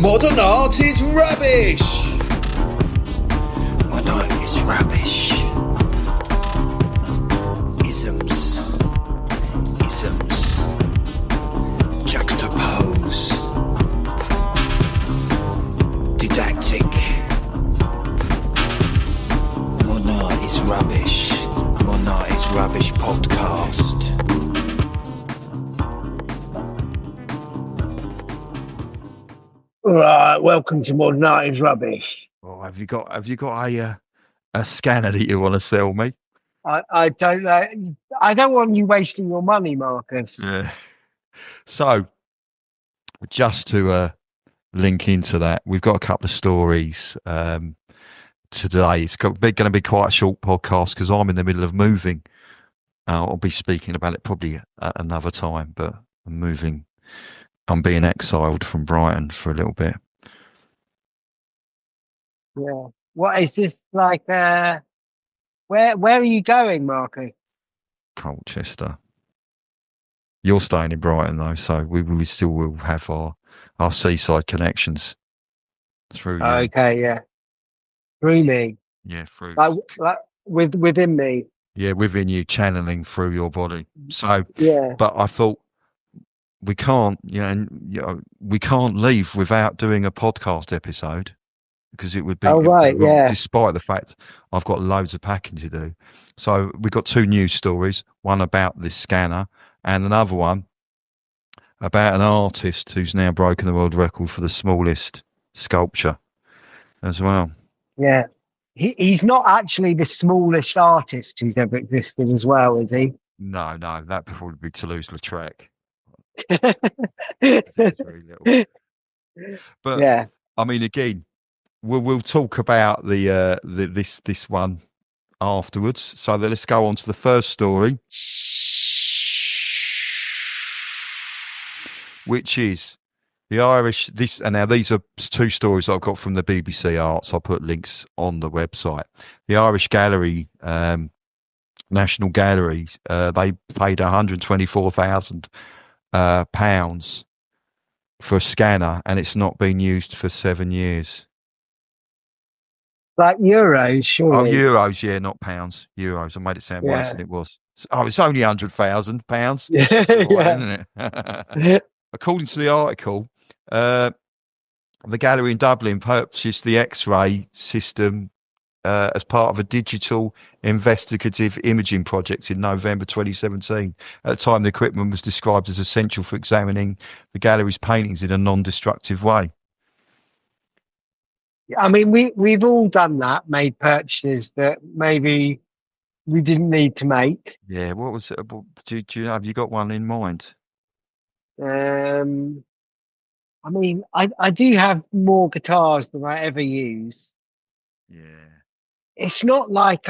Modern art is rubbish. Modern art is rubbish. Isms. Juxtapose. Didactic. Modern art is rubbish. Modern art is rubbish podcast. Right, welcome to Modern Art is Rubbish. Oh, have you got a scanner that you want to sell me? I don't know. I don't want you wasting your money, Marcus. Yeah. So, just to link into that, we've got a couple of stories today. It's going to be quite a short podcast because I'm in the middle of moving. I'll be speaking about it probably at another time, but I'm moving. I'm being exiled from Brighton for a little bit. Yeah. What is this like? Where are you going, Marcus? Colchester. You're staying in Brighton though, so we still will have our seaside connections through you. Okay, yeah. Through me. Yeah, through. Like within me. Yeah, within you, channeling through your body. So, yeah. But I thought we can't, we can't leave without doing a podcast episode because it would be, despite the fact I've got loads of packing to do. So we've got two news stories, one about this scanner and another one about an artist who's now broken the world record for the smallest sculpture as well. Yeah. He's not actually the smallest artist who's ever existed as well, is he? No, that would probably be Toulouse-Lautrec. It's very little. But yeah. I mean, again, we'll talk about this one afterwards. So let's go on to the first story, which is the Irish. These are two stories I've got from the BBC Arts. I'll put links on the website. The Irish Gallery, National Gallery, they paid £124,000 for a scanner, and it's not been used for 7 years. Like euros, surely. Oh, euros, yeah, not pounds. Euros. I made it sound worse than it was. Oh, it's only £100,000. Yeah, isn't it? According to the article, the gallery in Dublin purchased the X-ray system as part of a digital investigative imaging project in November 2017. At the time, the equipment was described as essential for examining the gallery's paintings in a non-destructive way. I mean, we've all done that, made purchases that maybe we didn't need to make. Yeah, what was it? Do you have you got one in mind? I mean, I do have more guitars than I ever use. Yeah. It's not like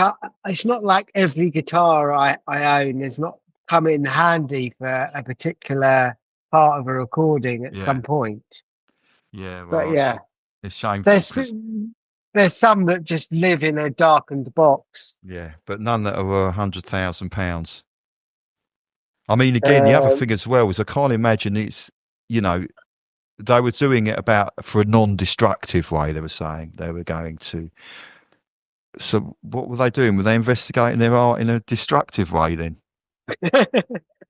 every guitar I own has not come in handy for a particular part of a recording at some point. Yeah, well, but yeah, it's shameful. There's some that just live in a darkened box. Yeah, but none that are £100,000. I mean, again, the other thing as well is I can't imagine it's, they were doing it for a non-destructive way. They were saying they were going to. So what were they doing? Were they investigating their art in a destructive way then?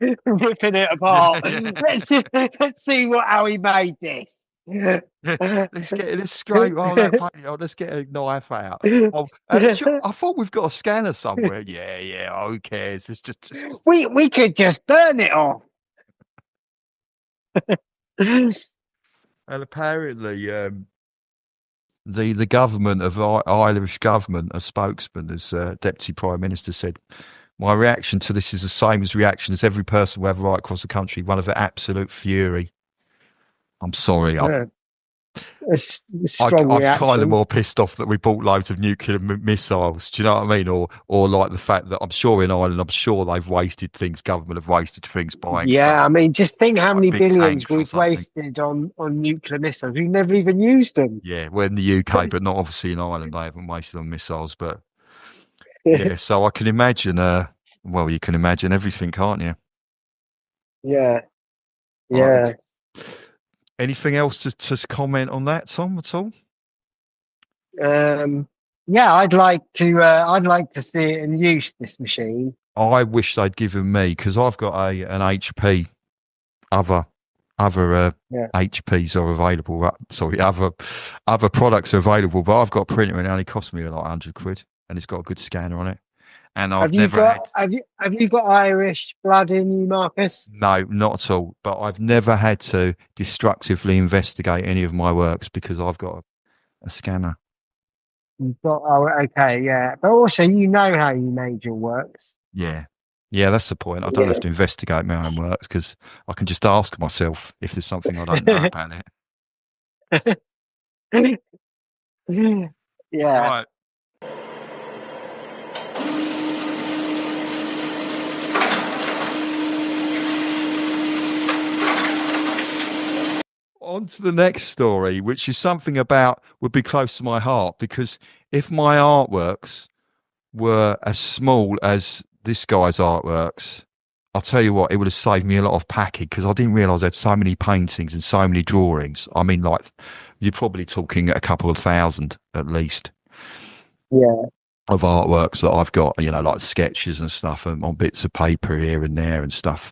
Ripping it apart. Let's see how he made this. Let's scrape all that paint out. Let's get a knife out. I thought we've got a scanner somewhere. Yeah. Who cares? It's just we could just burn it off. And apparently, the government of Irish government, a spokesman, as Deputy Prime Minister said, my reaction to this is the same reaction as every person will have right across the country, one of absolute fury. I'm sorry. I'm kind of more pissed off that we bought loads of nuclear missiles. Do you know what I mean? Or like the fact that I'm sure in Ireland, I'm sure they've wasted things. Government have wasted things buying. Yeah, I mean, just think how many billions we've wasted on nuclear missiles. We've never even used them. Yeah, we're in the UK, but not obviously in Ireland. They haven't wasted on missiles. But yeah, so I can imagine. Well, you can imagine everything, can't you? Yeah. Right. Anything else to comment on that, Tom, at all? Yeah, I'd like to see it in use, this machine. I wish they'd given me, because I've got an HP. Other HPs are available. Sorry, other products are available, but I've got a printer and it only cost me like £100, and it's got a good scanner on it. And Have you got Irish blood in you, Marcus? No, not at all. But I've never had to destructively investigate any of my works because I've got a scanner. You've got, oh, okay, yeah. But also, you know how you made your works. Yeah, that's the point. I don't have to investigate my own works because I can just ask myself if there's something I don't know about it. Yeah. Right. On to the next story, which is something would be close to my heart, because if my artworks were as small as this guy's artworks, I'll tell you what, it would have saved me a lot of packing, because I didn't realise I had so many paintings and so many drawings. I mean, like, you're probably talking a couple of thousand at least. Yeah. Of artworks that I've got, like sketches and stuff on bits of paper here and there and stuff.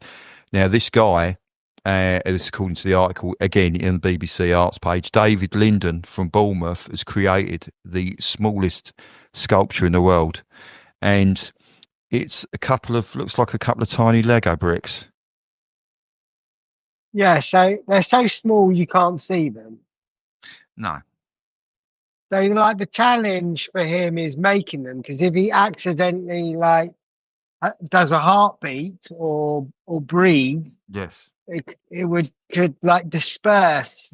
Now, this guy, as according to the article, again, in the BBC Arts page, David Linden from Bournemouth has created the smallest sculpture in the world. And it's looks like a couple of tiny Lego bricks. Yeah, so they're so small you can't see them. No. So, like, the challenge for him is making them, because if he accidentally, like, does a heartbeat or breathe, yes, it could like disperse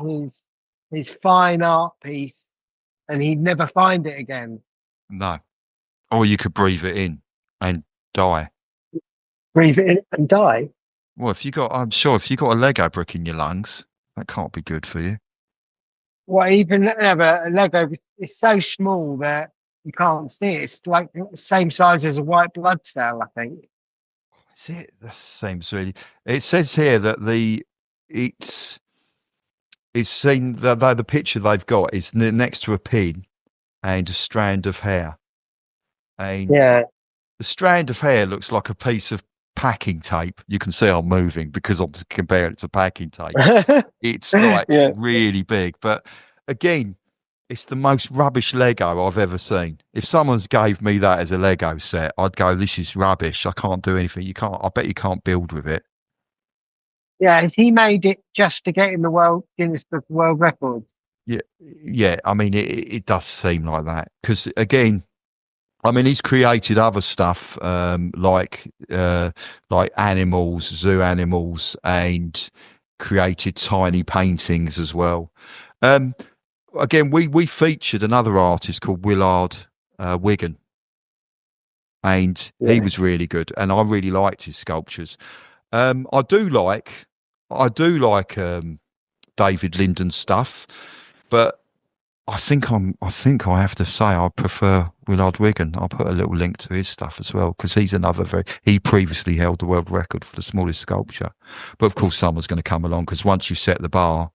his fine art piece, and he'd never find it again. No. Or you could breathe it in and die. Breathe it in and die? Well, I'm sure if you got a Lego brick in your lungs, that can't be good for you. Well, even a Lego is so small that you can't see it. It's like the same size as a white blood cell, I think. Is it? That seems really. It says here that it's seen the picture they've got is next to a pin and a strand of hair, and the strand of hair looks like a piece of packing tape. You can see I'm moving because I'm comparing it to packing tape. It's like really big, but again, it's the most rubbish Lego I've ever seen. If someone's gave me that as a Lego set, I'd go, "This is rubbish. I can't do anything. I bet you can't build with it." Yeah, he made it just to get in the Guinness Book of World Records. Yeah. I mean, it does seem like that because, again, I mean, he's created other stuff like animals, zoo animals, and created tiny paintings as well. Again, we featured another artist called Willard Wigan, and he was really good, and I really liked his sculptures. I do like David Linden's stuff, but I think I have to say I prefer Willard Wigan. I'll put a little link to his stuff as well, because he's he previously held the world record for the smallest sculpture. But of course, someone's going to come along, because once you set the bar,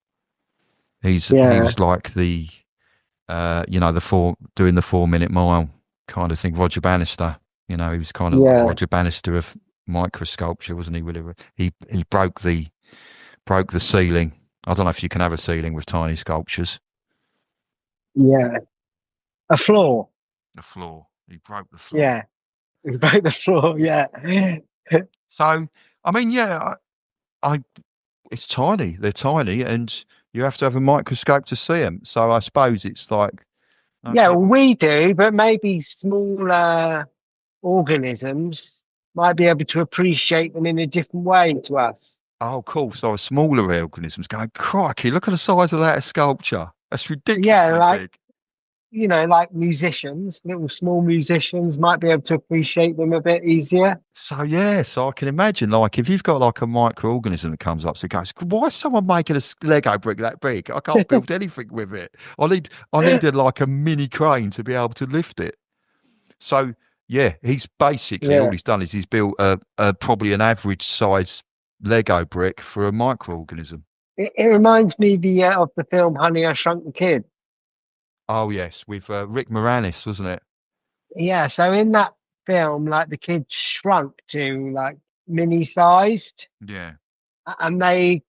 he was like the doing the 4-minute mile kind of thing. Roger Bannister, he was kind of like Roger Bannister of microsculpture, wasn't he? He broke the ceiling. I don't know if you can have a ceiling with tiny sculptures. Yeah. A floor. He broke the floor. Yeah. He broke the floor, yeah. So, I mean, it's tiny. They're tiny, and you have to have a microscope to see them. So I suppose it's like... Okay. Yeah, well, we do, but maybe smaller organisms might be able to appreciate them in a different way to us. Oh, cool. So smaller organisms going, crikey, look at the size of that sculpture. That's ridiculous. Yeah, like, like musicians, little small musicians might be able to appreciate them a bit easier. So I can imagine, like, if you've got like a microorganism that comes up, so it goes, why is someone making a Lego brick that big? I can't build anything with it. I need like a mini crane to be able to lift it. So he's basically all he's done is he's built a probably an average size Lego brick for a microorganism. It reminds me of the film Honey, I Shrunk the Kid. Oh yes, with Rick Moranis, wasn't it? Yeah, so in that film, like the kid shrunk to like mini sized, Yeah, and they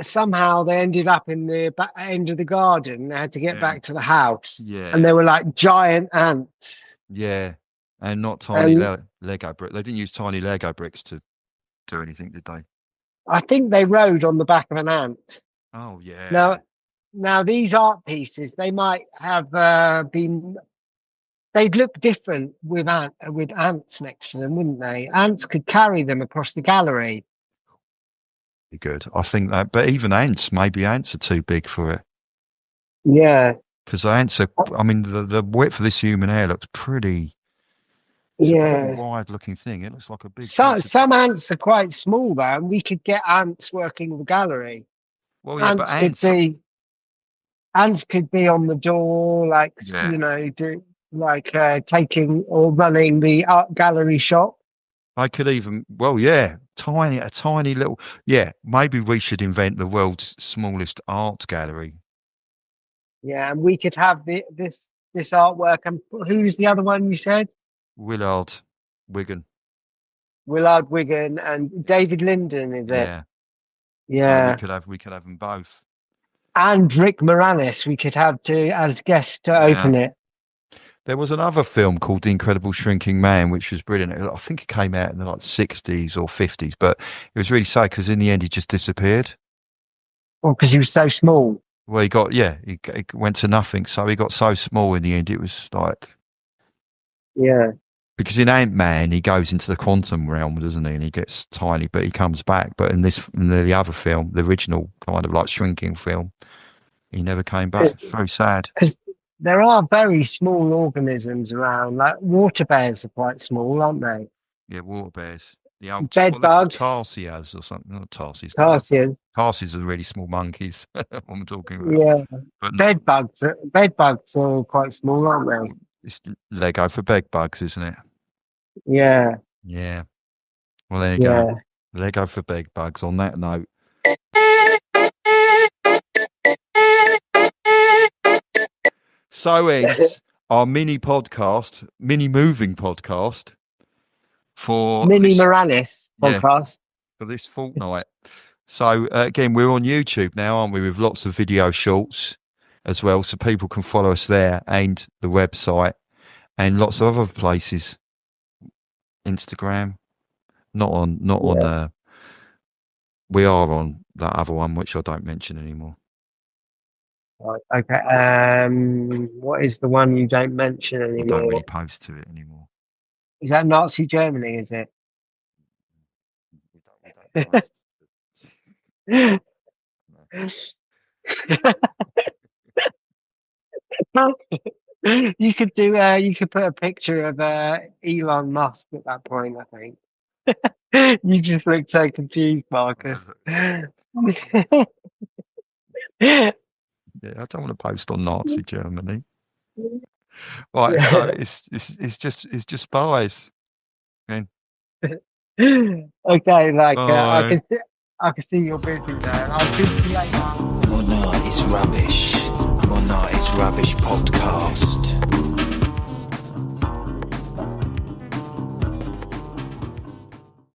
somehow they ended up in the back end of the garden. They had to get yeah, back to the house, and yeah, they were like giant ants. yeah, and not tiny And Lego bricks. They didn't use tiny Lego bricks to do anything, did they? I think they rode on the back of an ant. Oh yeah, Now, now these art pieces, they might have been. They'd look different with ants next to them, wouldn't they? Ants could carry them across the gallery. good. I think that, but even maybe ants are too big for it. Yeah, Because ants are, I mean, the width of this human hair looks pretty. It's a pretty yeah. wide-looking thing. It looks like a big So, piece of. some ants are quite small though, and we could get ants working the gallery. Well, yeah, but Ants could ants. be ants could be on the door, like Yeah, do like taking or running the art gallery shop. I could even. Well, yeah, a tiny little. Yeah, maybe we should invent the world's smallest art gallery. Yeah, and we could have this artwork. And who's the other one you said? Willard Wigan. Willard Wigan and David Linden, is it? Yeah. So Yeah, we could have them both. and Rick Moranis we could have to as guest to Yeah. open it. There was another film called The Incredible Shrinking Man, which was brilliant. I think it came out in the like 60s or 50s, but it was really sad because in the end he just disappeared. Well, because he was so small. Well, he went to nothing. So he got so small in the end. It was like, Yeah. because in Ant-Man, he goes into the quantum realm, doesn't he? And he gets tiny, but he comes back. But in the other film, the original kind of like shrinking film, he never came back. It's very sad. Because there are very small organisms around. Like water bears are quite small, aren't they? Yeah, water bears. The old Bed what they call bugs, tarsiers or something. Not tarsiers. tarsiers. Tarsiers are really small monkeys. What I'm talking about. Yeah, But bed bugs are quite small, aren't they? it's Lego for bed bugs, isn't it? Yeah, Yeah. Well, there you yeah. go. Lego for bed bugs. On that note. So ends our mini moving podcast for Mini this, Moranis podcast. for this fortnight. So again, we're on YouTube now, aren't we? With lots of video shorts as well, so people can follow us there and the website and lots of other places. Instagram, not on. We are on that other one, which I don't mention anymore. Right, okay. What is the one you don't mention I don't anymore? really post to it anymore. Is that Nazi Germany? Is it? We don't post. You could do. You could put a picture of Elon Musk at that point. I think. You just look so confused, Marcus. Yeah, I don't want to post on Nazi Germany. Right, so it's just spies. Okay, Okay, like I can see you're busy there. I'll speak to you later. Mona is rubbish. Mona is rubbish podcast.